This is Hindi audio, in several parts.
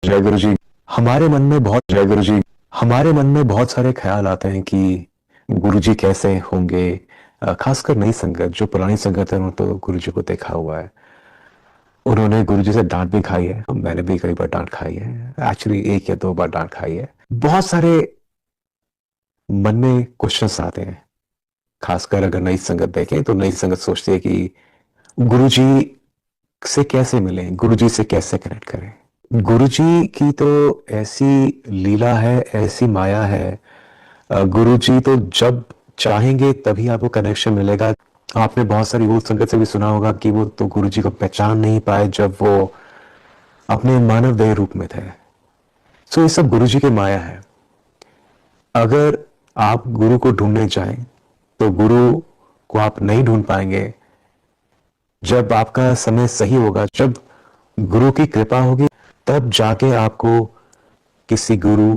जय गुरु जी। जय गुरु जी। हमारे मन में बहुत सारे ख्याल आते हैं कि गुरु जी कैसे होंगे। खासकर नई संगत, जो पुरानी संगत है उन्होंने तो गुरु जी को देखा हुआ है। उन्होंने गुरु जी से डांट भी खाई है, मैंने भी कई बार डांट खाई है। एक्चुअली एक या दो बार डांट खाई है। बहुत सारे मन में क्वेश्चंस आते हैं। खासकर अगर नई संगत देखें तो नई संगत सोचती है कि गुरु जी से कैसे मिलें, गुरु जी से कैसे कनेक्ट करें। गुरु जी की तो ऐसी लीला है, ऐसी माया है। गुरु जी तो जब चाहेंगे तभी आपको कनेक्शन मिलेगा। आपने बहुत सारी वो संगत से भी सुना होगा कि वो तो गुरु जी को पहचान नहीं पाए जब वो अपने मानव देह रूप में थे। सो ये सब गुरु जी की माया है। अगर आप गुरु को ढूंढने जाएं तो गुरु को आप नहीं ढूंढ पाएंगे। जब आपका समय सही होगा, जब गुरु की कृपा होगी, तब जाके आपको किसी गुरु,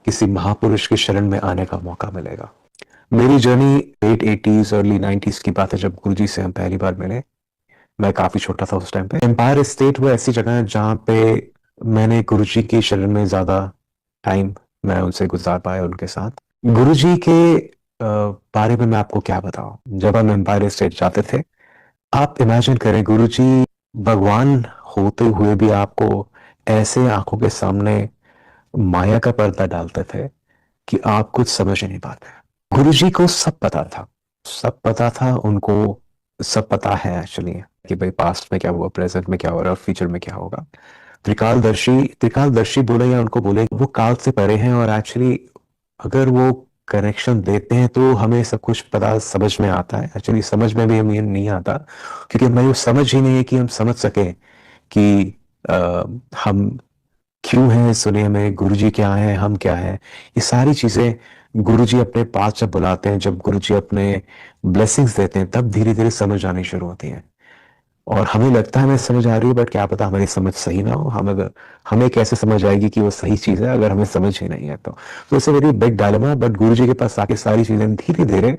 किसी महापुरुष के शरण में आने का मौका मिलेगा। मेरी journey late 80s early 90s की बात है, जब गुरुजी से हम पहली बार मिले। मैं काफी छोटा था उस टाइम पे। एम्पायर स्टेट वो ऐसी जगह है जहाँ पे मैंने गुरुजी के शरण में ज्यादा टाइम मैं उनसे गुजार पाया, उनके साथ। गुरुजी के बारे में मैं आपको क्या बताऊं। जब हम एम्पायर स्टेट जाते थे, आप इमेजिन करें गुरुजी भगवान होते हुए भी आपको ऐसे आंखों के सामने माया का पर्दा डालते थे कि आप कुछ समझ ही नहीं पाते। गुरुजी को सब पता था, सब पता था उनको। सब पता है एक्चुअली कि भाई पास्ट में क्या हुआ, प्रेजेंट में क्या हो रहा है और फ्यूचर में क्या होगा। त्रिकालदर्शी, त्रिकालदर्शी बोले या उनको बोले, वो काल से परे हैं। और एक्चुअली अगर वो कनेक्शन देते हैं तो हमें सब कुछ पता समझ में आता है। एक्चुअली समझ में भी हमें नहीं आता, क्योंकि हमें वो समझ ही नहीं है कि हम समझ सके कि आ, हम क्यों हैं इस दुनिया में, गुरुजी क्या है, हम क्या है। ये सारी चीजें गुरुजी अपने पास जब बुलाते हैं, जब गुरुजी अपने ब्लेसिंग्स देते हैं, तब धीरे धीरे समझ आनी शुरू होती है। और हमें लगता है हमें समझ आ रही है, बट क्या पता हमारी समझ सही ना हो। हम अगर, हमें कैसे समझ आएगी कि वो सही चीज है अगर हमें समझ ही नहीं है तो it's a very big dilemma. But Guruji के पास आके सारी चीजें धीरे धीरे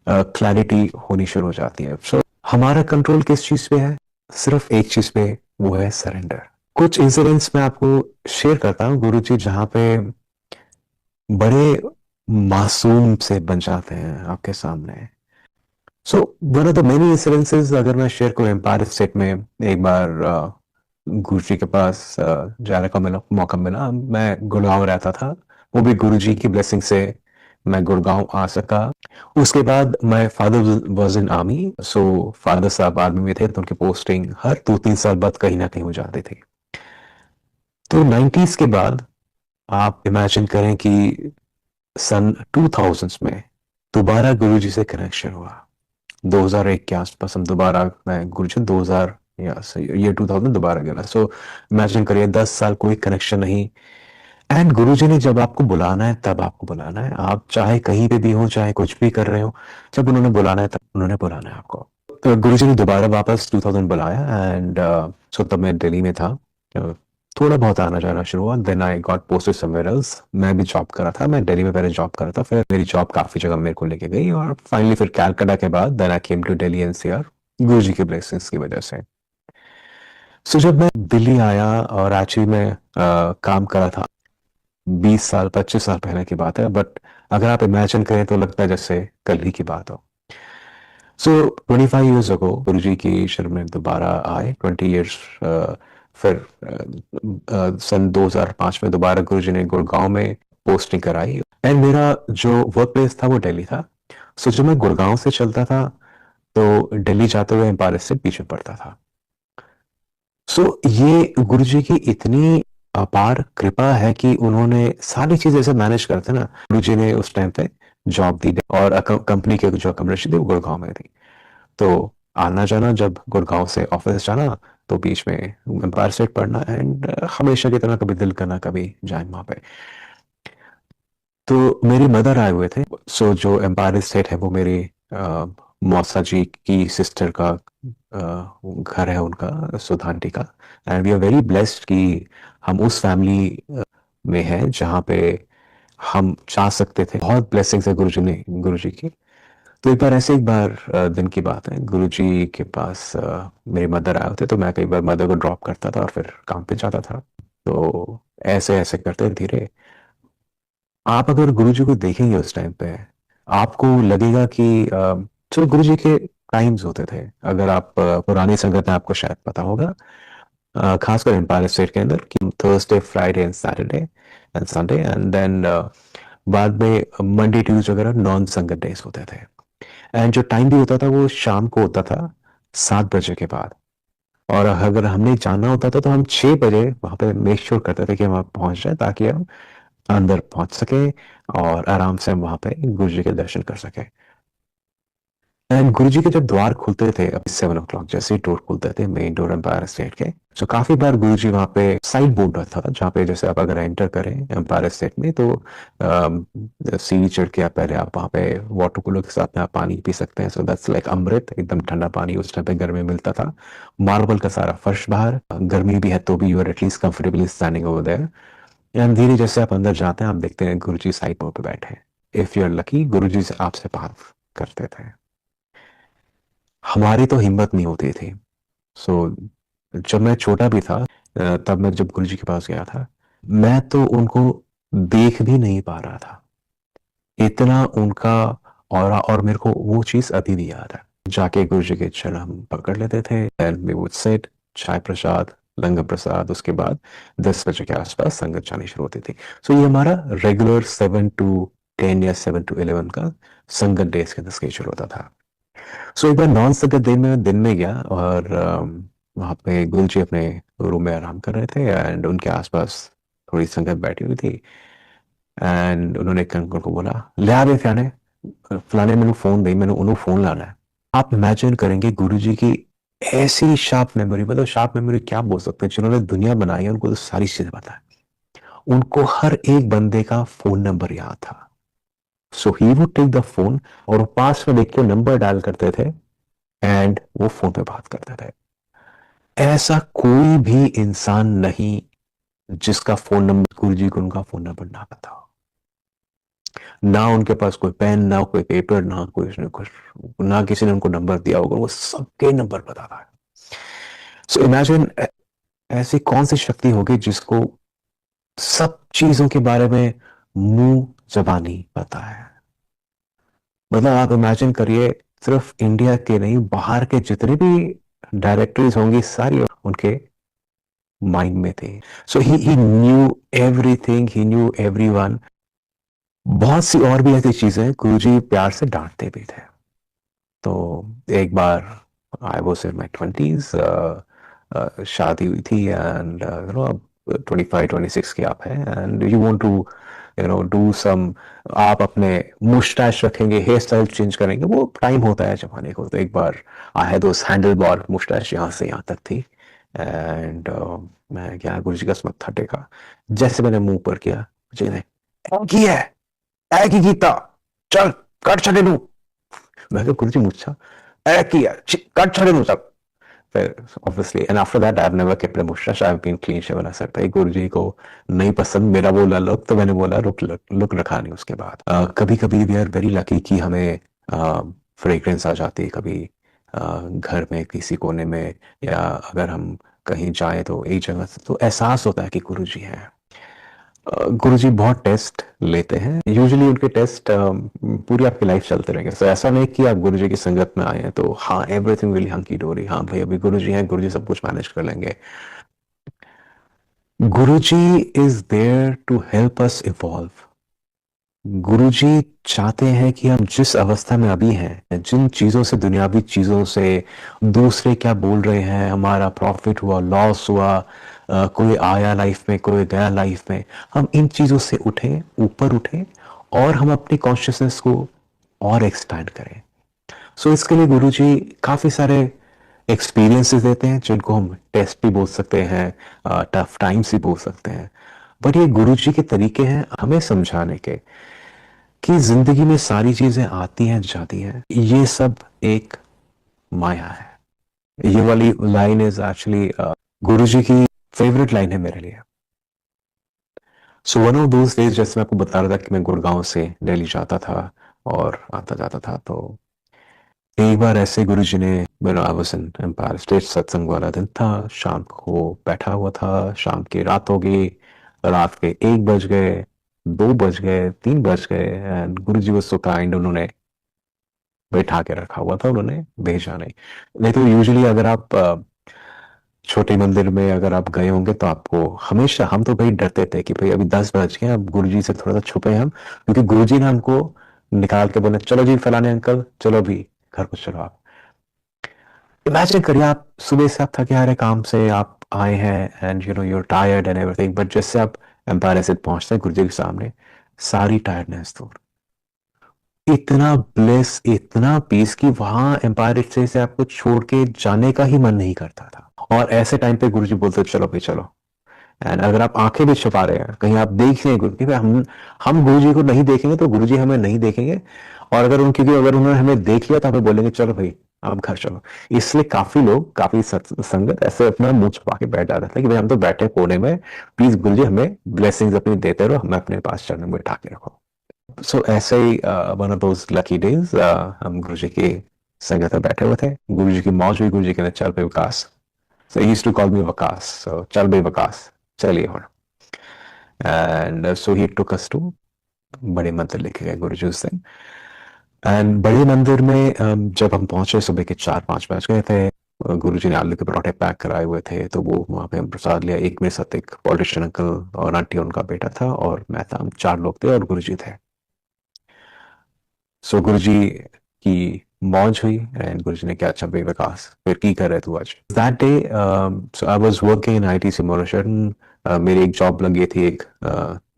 क्लैरिटी होनी शुरू हो जाती है। सो हमारा कंट्रोल किस चीज पे है? सिर्फ एक चीज पे, वो है सरेंडर। कुछ इंसिडेंट्स मैं आपको शेयर करता हूँ गुरुजी, जहां पे बड़े मासूम से बन जाते हैं आपके सामने। So one of the many incidences अगर मैं शेयर करूं, एम्पायर स्टेट में एक बार गुरुजी के पास जाने का मौका मिला। मैं गुड़गांव रहता था, वो भी गुरुजी की ब्लेसिंग से मैं गुड़गांव आ सका। उसके बाद my father was in army. So father साहब आर्मी में थे, तो उनकी पोस्टिंग हर 2-3 साल बाद कहीं ना कहीं हो जाती थी। तो 90s के बाद आप इमेजिन करें कि सन 2000s में दोबारा गुरुजी से कनेक्शन हुआ। 2001 के आसपास हम दोबारा, मैं गुरुजी 2000 या ये 2000 दोबारा गया। सो इमेजिन करिए 10 साल कोई कनेक्शन नहीं। एंड गुरुजी ने जब आपको बुलाना है तब आपको बुलाना है। आप चाहे कहीं पे भी हो, चाहे कुछ भी कर रहे हो, जब उन्होंने बुलाना है तब उन्होंने बुलाना है आपको। तो गुरुजी ने दोबारा वापस 2000 बुलाया। एंड सो तब मैं दिल्ली में था। uh, थोड़ा बहुत आना जाना शुरू हुआ। Then I got posted somewhere else. मैं भी जॉब कर रहा था, मैं दिल्ली में पहले जॉब कर रहा था, फिर मेरी जॉब काफी जगह मेरे को लेके गई, और फाइनली फिर कैलकाटा के बाद then I came to Delhi NCR, Guruji के ब्लेसिंग्स की वजह से। सो जब मैं दिल्ली आया, और एक्चुअली मैं काम कर रहा था, 20 साल 25 साल पहले की बात है, बट अगर आप इमेजिन करें तो लगता है जैसे कल ही की बात हो। सो 25 years ago गुरुजी की शरण में दोबारा आए। 20 years फिर सन 2005 में दोबारा गुरुजी ने गुड़गांव में पोस्टिंग कराई। एंड मेरा जो वर्क प्लेस था वो दिल्ली था। सो जब मैं गुड़गांव से चलता था तो दिल्ली जाते हुए एम्पायर से पीछे पड़ता था। सो ये गुरुजी की इतनी अपार कृपा है कि उन्होंने सारी चीजें ऐसे मैनेज करते ना। गुरुजी ने उस टाइम पे जॉब दी, और कंपनी के जो अकोमोडेशन थी वो गुड़गांव में थी। तो आना जाना, जब गुड़गांव से ऑफिस जाना तो बीच में एम्पायर स्टेट पढ़ना। एंड हमेशा की तरह कभी दिल करना कभी जाए वहां पे। तो मेरी मदर आए हुए थे। सो जो एम्पायर स्टेट है वो मेरी मौसा जी की सिस्टर का घर है, उनका सुधांटी का। And we are very blessed कि हम उस फैमिली में हैं जहाँ पे हम जा सकते थे। बहुत ब्लेसिंग्स है गुरुजी की। तो एक बार ऐसे, एक बार दिन की बात है, गुरुजी के पास मेरी मदर आए होते, तो मैं कई बार मदर को ड्रॉप करता था और फिर काम पे जाता था। तो ऐसे ऐसे करते धीरे। आप अगर गुरुजी को देखेंगे उस टाइम पे, आपको लगेगा कि जो गुरुजी के टाइम्स होते थे, अगर आप पुरानी संगत में, आपको शायद पता होगा, खासकर एम्पायर स्टेट के अंदर, कि Thursday Friday and Saturday and Sunday, and then बाद में मंडे ट्यूसडे वगैरह नॉन संगत डेज होते थे। एंड जो टाइम भी होता था वो शाम को होता था, 7 बजे के बाद। और अगर हमने जाना होता था तो हम 6 बजे वहां पे मेक श्योर करते थे कि हम वहां पहुंच जाए, ताकि हम अंदर पहुंच सके और आराम से हम वहां पे गुरु जी के दर्शन कर सके। एंड गुरु जी के जब द्वार खुलते थे अभी 7 o'clock, जैसे ही डोर खुलते थे मेन डोर एम्पायर स्टेट के, तो काफी बार गुरु जी वहां पे साइड बोर्ड रखता था, जहाँ पे जैसे आप अगर एंटर करें एम्पायर स्टेट में, तो सीढ़ी चढ़ के आप पहले आप वहां पे वाटर कूलर के साथ में आप पानी पी सकते हैं। सो दैट्स लाइक अमृत, एकदम ठंडा पानी उस टाइम पे घर में मिलता था। मार्बल का सारा फर्श बाहर, गर्मी भी है तो भी you are at least comfortably standing over there. And धीरे जैसे आप अंदर जाते हैं, आप देखते हैं गुरु जी साइड बोर्ड पे बैठे हैं। इफ यू आर लकी, गुरु जी से आपसे बात करते थे। हमारी तो हिम्मत नहीं होती थी। सो जब मैं छोटा भी था, तब मैं जब गुरुजी के पास गया था, मैं तो उनको देख भी नहीं पा रहा था, इतना उनका ऑरा। और मेरे को वो चीज अभी भी याद है। जाके गुरुजी के चरण हम पकड़ लेते थे, एंड वी वुड सिट, चाय प्रसाद, लंगर प्रसाद, उसके बाद 10 बजे के आसपास संगत जानी शुरू होती थी। सो ये हमारा रेगुलर 7 to 10 या 7 to 11 का संगत डेज के अंदर स्केड्यूल होता था। सो एक बार नॉन संगत दिन में गया, और वहाँ पे गुरु जी अपने रूम में आराम कर रहे थे, एंड उनके आसपास थोड़ी संगत बैठी हुई थी। एंड उन्होंने एक अंकल को बोला, ले आ फलाने फलाने मैंने फोन दी, मैंने उन्होंने फोन लाना है। आप इमेजिन करेंगे गुरु जी की ऐसी शार्प मेमोरी, मतलब शार्प मेमोरी क्या बोल सकते हैं, जिन्होंने दुनिया बनाई है उनको तो सारी चीजें पता है। उनको हर एक बंदे का फोन नंबर याद था। So he would take the phone, और वो पास में देख के नंबर डायल करते थे, एंड वो फोन पे बात करते थे। ऐसा कोई भी इंसान नहीं जिसका फोन नंबर गुरु जी को उनका फोन नंबर ना पता हो। ना उनके पास कोई पेन, ना कोई पेपर, ना कोई उसने कुछ, ना किसी ने उनको नंबर दिया होगा, वो सबके नंबर पता था। सो इमेजिन, ऐसी कौन सी शक्ति होगी जिसको सब चीजों के बारे में मुंह जबानी पता है। मतलब आप इमेजिन करिए, सिर्फ इंडिया के नहीं, बाहर के जितने भी डायरेक्टरीज होंगी सारी उनके माइंड में थे। सो ही न्यू एवरीथिंग, ही न्यू एवरीवन। बहुत सी और भी ऐसी चीजें गुरुजी प्यार से डांटते भी थे। तो एक बार आई वाज इन माय 20s, शादी हुई थी, एंड यू नो अब 25-26 की आप हैं, and you want to do some, आप अपने मुस्टैच रखेंगे, हेयर स्टाइल चेंज करेंगे, वो टाइम होता है जमाने को। तो एक बार I had those handlebar moustache, यहाँ से यहाँ तक थी। एंड मैं क्या गुरु जी का मत्था टेका, जैसे मैंने मुंह पर किया, जी ने की है, ऐ की कीता, चल कट छड़े नू। मैं कहा गुरु जी मुझा ऐ की है, कट छड़े नू सब। फिर obviously and after that I've never kept a mustache, I've been clean shaven। ऐसा था गुरु जी को नहीं पसंद मेरा बोला लुक, तो मैंने बोला लुक रखा नहीं उसके बाद। कभी कभी वी आर वेरी लकी कि हमें फ्रेग्रेंस आ जाती है कभी, घर में किसी कोने में, या अगर हम कहीं जाएं तो एक जगह से तो एहसास होता है कि गुरु जी हैं। गुरुजी बहुत टेस्ट लेते हैं, यूजुअली उनके टेस्ट पूरी आपकी लाइफ चलते रहेंगे। तो ऐसा नहीं कि आप गुरुजी की संगत में आए हैं तो हाँ एवरीथिंग विल हंकी डोरी, हाँ भाई अभी गुरुजी हैं, गुरुजी सब कुछ मैनेज कर लेंगे। Guruji is there to help us evolve. Guruji चाहते हैं कि हम जिस अवस्था में अभी हैं, जिन चीजों से, दुनियावी चीजों से, दूसरे क्या बोल रहे हैं, हमारा प्रॉफिट हुआ, लॉस हुआ, कोई आया लाइफ में, कोई गया लाइफ में, हम इन चीजों से उठें, ऊपर उठें, और हम अपनी कॉन्शियसनेस को और एक्सपैंड करें। सो इसके लिए गुरुजी काफी सारे एक्सपीरियंसेस देते हैं, जिनको हम टेस्ट भी बोल सकते हैं, टफ टाइम्स भी बोल सकते हैं। बट ये गुरुजी के तरीके हैं हमें समझाने के कि जिंदगी में सारी चीजें आती हैं, जाती हैं, ये सब एक माया है। ये वाली लाइन इज एक्चुअली गुरुजी की फेवरेट लाइन है मेरे लिए। So one of those days, जैसे मैं आपको बता रहा था कि मैं गुड़गांव से दिल्ली जाता था और आता जाता था, तो एक बार ऐसे गुरुजी ने, मेरा I was in Empire State, सत्संग वाला दिन था, शाम को बैठा हुआ था, शाम की रात हो गई, रात के 1 बज गए, 2 बज गए, 3 बज गए, एंड गुरु जी वो सो काइंड, उन्होंने बैठा के रखा हुआ था, उन्होंने भेजा नहीं। नहीं तो यूजुअली अगर आप छोटे मंदिर में अगर आप गए होंगे तो आपको हमेशा, हम तो भाई डरते थे कि भाई अभी 10 बज गए, अब गुरुजी से थोड़ा सा छुपे हम, क्योंकि गुरुजी ने हमको निकाल के बोले चलो जी फलाने अंकल, चलो भी घर को चलो आप। इमेजिन करिए, आप सुबह से आप थके हारे काम से आप आए हैं, and you're tired and everything, but जैसे आप एम्पायर एसिड पहुंचते हैं गुरुजी के सामने, सारी टायर्डनेस दूर, इतना ब्लेस, इतना पीस कि वहां एम्पायर स्टेट से आपको छोड़ के जाने का ही मन नहीं करता था। और ऐसे टाइम पे गुरुजी बोलते चलो भाई चलो। एंड अगर आप आंखें भी छुपा रहे हैं, कहीं आप देख रहे हैं गुरु, क्योंकि हम गुरु जी को नहीं देखेंगे तो गुरु जी हमें नहीं देखेंगे, और अगर उन क्योंकि अगर उन्होंने हमें देख लिया तो हमें बोलेंगे चलो भाई आप घर चलो। इसलिए काफी लोग, काफी संगत ऐसे अपना मुंह छुपा के बैठ जाता था कि भाई हम तो बैठे कोने में, प्लीज गुरु जी हमें ब्लेसिंग्स अपनी देते रहो, हमें अपने पास चरणों में बैठा के रखो। सो ऐसे ही one of those lucky days, हम गुरु जी की संगत में बैठे हुए थे, गुरु जी की मौज हुई, गुरु जी कहने चल भाई विकास, so he used to call me Vakas. So चल भाई वकास, चलिए हुण। And so he took us to बड़े मंदिर लेके गए गुरुजी उस दिन। एंड बड़े मंदिर में जब हम पहुंचे सुबह के 4-5 बज गए थे, गुरुजी ने आलू के पराठे पैक कराए हुए थे, तो वो वहां पे हम प्रसाद लिया। एक मेरे साथ एक पॉलिटिशियन अंकल और आंटी, उनका बेटा था, और मैं था, हम 4 लोग थे और गुरुजी थे। सो गुरुजी की मौज हुई, एंड गुरुजी ने क्या, अच्छा भाई विकास फिर की कर रहे तू आज। That day so I was working in ITC मोरेशन। मेरी एक जॉब लगी थी एक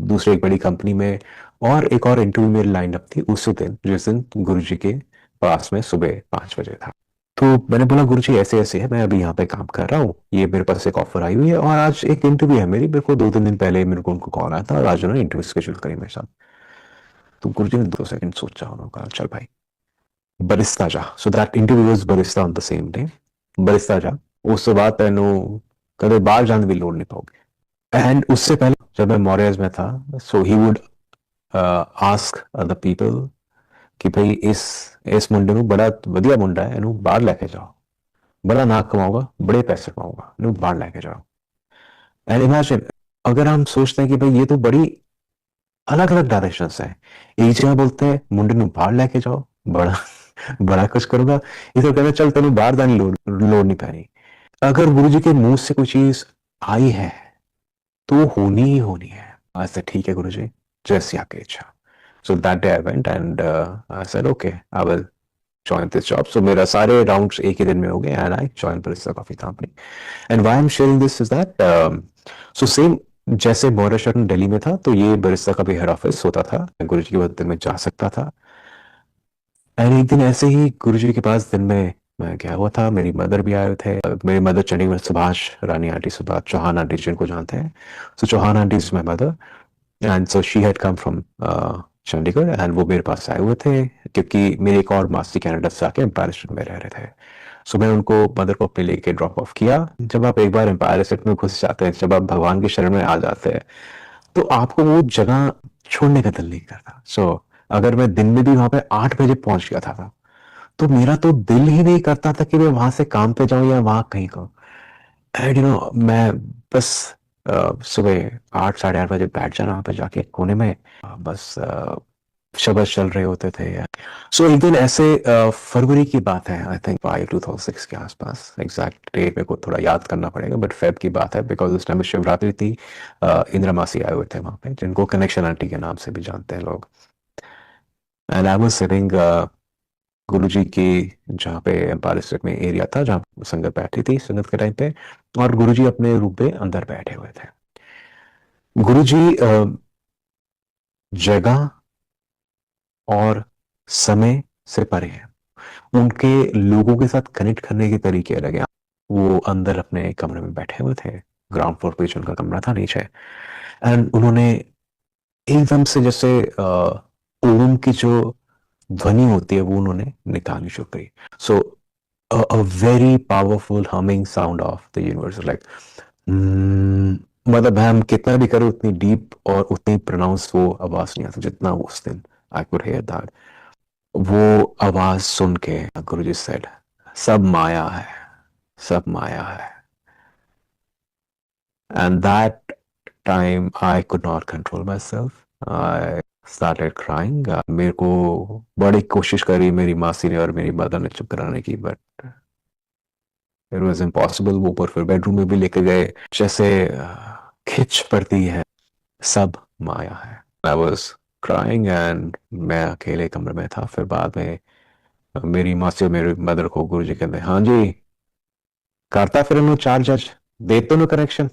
दूसरी एक बड़ी कंपनी में, और एक और इंटरव्यू मेरी लाइन अप थी उसी दिन, जिस दिन गुरुजी के पास में सुबह 5 बजे था। तो मैंने बोला गुरुजी ऐसे ऐसे है, मैं अभी यहाँ पे काम कर रहा हूँ, ये मेरे पास एक ऑफर आई हुई है, और आज एक इंटरव्यू है मेरी, मेरे को 2-3 दिन पहले मेरे को उनको कॉल आया था, और आज उन्होंने इंटरव्यू शेड्यूल करी मेरे साथ। तो गुरुजी ने 2 सेकंड सोचा, उन्होंने कहा चल भाई बरिस्ता जा। So that interview was Barista on the same day. Barista जा, ਉਸ ਤੋਂ ਬਾਅਦ ਤੈਨੂੰ कदे बाहर जाने की लोड़ नहीं पाओगे। एंड उससे पहले जब मैं मॉरियस में था, so he would ask other people कि भाई इस मुंडे ਨੂੰ बड़ा ਵਧੀਆ ਮੁੰਡਾ ਹੈ, ਇਹਨੂੰ ਬਾਹਰ ਲੈ ਕੇ ਜਾਓ, बड़ा नाक कमाऊंगा, बड़े पैसे कमाऊंगा, ਇਹਨੂੰ बाहर लेके जाओ। एंड इमेजिन, अगर हम सोचते हैं कि भाई ये तो बड़ी अलग अलग डायरेक्शन है, एक जगह बोलते हैं मुंडे ਨੂੰ बाहर लेके जाओ, बड़ा बड़ा कुछ करूंगा, इधर कहना चल तेन बाहर जाने लोड़ नहीं पैनी। अगर गुरु जी के मुंह से कोई चीज आई है तो वो होनी ही होनी है। आज से ठीक है गुरु जी, जैसी आपकी इच्छा। So that day I went and I said okay I will join this job. So मेरा सारे राउंड्स एक ही दिन में हो गए, and I joined Barista Coffee Company. And why I'm sharing this is that so same जैसे मॉरिशस दिल्ली में था, तो ये बरिस्ता का भी हेड ऑफिस होता था, गुरुजी के मंदिर में जा सकता था। एंड एक दिन ऐसे ही गुरुजी के पास दिन में मैं गया हुआ था, मेरी मदर भी आए हुए थे। मेरी mother Chandigarh, Subhash Rani aunty, Subhash Chauhan aunty जिनको जानते हैं, so Chauhan aunty is my mother, and so she had come from Chandigarh, and वो मेरे पास आए हुए थे, क्योंकि मेरी एक और मासी कनाडा से आके एम्पायर स्टेट में रह रहे थे। सो मैं उनको, मदर को अपने लेके ड्रॉप ऑफ किया। जब आप एक बार एम्पायर स्टेट में घुस जाते हैं, जब आप भगवान के शरण में आ जाते हैं, तो आपको वो जगह छोड़ने का दिल नहीं करता। सो अगर मैं दिन में भी वहां पे 8 बजे पहुंच गया था, तो मेरा तो दिल ही नहीं करता था कि मैं वहां से काम पे जाऊं या वहां कहीं कहूँ। एंड मैं बस सुबह 8, 8:30 बजे बैठ जाना वहां पे जाके कोने में, बस शब्द चल रहे होते थे। सो एक दिन ऐसे फरवरी की बात है, आई थिंक 2006 के आसपास, एग्जैक्ट डेट मेरे को थोड़ा याद करना पड़ेगा, बट फेब की बात है, बिकॉज उस टाइम शिवरात्रि थी। इंदिरा मासी आए हुए थे वहां पे, जिनको कनेक्शन आंटी के नाम से भी जानते हैं लोग। एंड आई वाज सिटिंग गुरुजी की, जहाँ पे एम्पायर स्टेट में एरिया था जहाँ संगत बैठी थी संगत के टाइम पे, और गुरुजी अपने रूम पे अंदर बैठे हुए थे। गुरुजी जगह और समय से परे हैं, उनके लोगों के साथ कनेक्ट करने के तरीके अलग हैं। वो अंदर अपने कमरे में बैठे हुए थे, ग्राउंड फ्लोर पे उनका कमरा था नीचे, एंड उन्होंने एकदम से जैसे ओम की जो ध्वनि होती है वो उन्होंने निकालनी शुरू करी। सो a very powerful humming sound of the universe, like मतलब हम कितना भी करें उतनी डीप और उतनी प्रोनाउंस वो आवाज नहीं आती जितना उस दिन आई कुड हियर दैट। वो आवाज सुन के गुरुजी सेड, सब माया है, सब माया है। And that time I could not control myself. I started crying. मेरे को बड़ी कोशिश करी मेरी मासी ने और मेरी मदर ने चुप कराने की, बट इट वाज इम्पॉसिबल. वो ऊपर फिर बेडरूम में भी लेके गए. जैसे खिंच पड़ती है, सब माया है. आई वॉज क्राइंग एंड मैं अकेले कमरे में था. फिर बाद में मेरी मासी और मेरी मदर को गुरु जी कहते, हाँ जी, करता फिर चार्ज दे तो नो करेक्शन.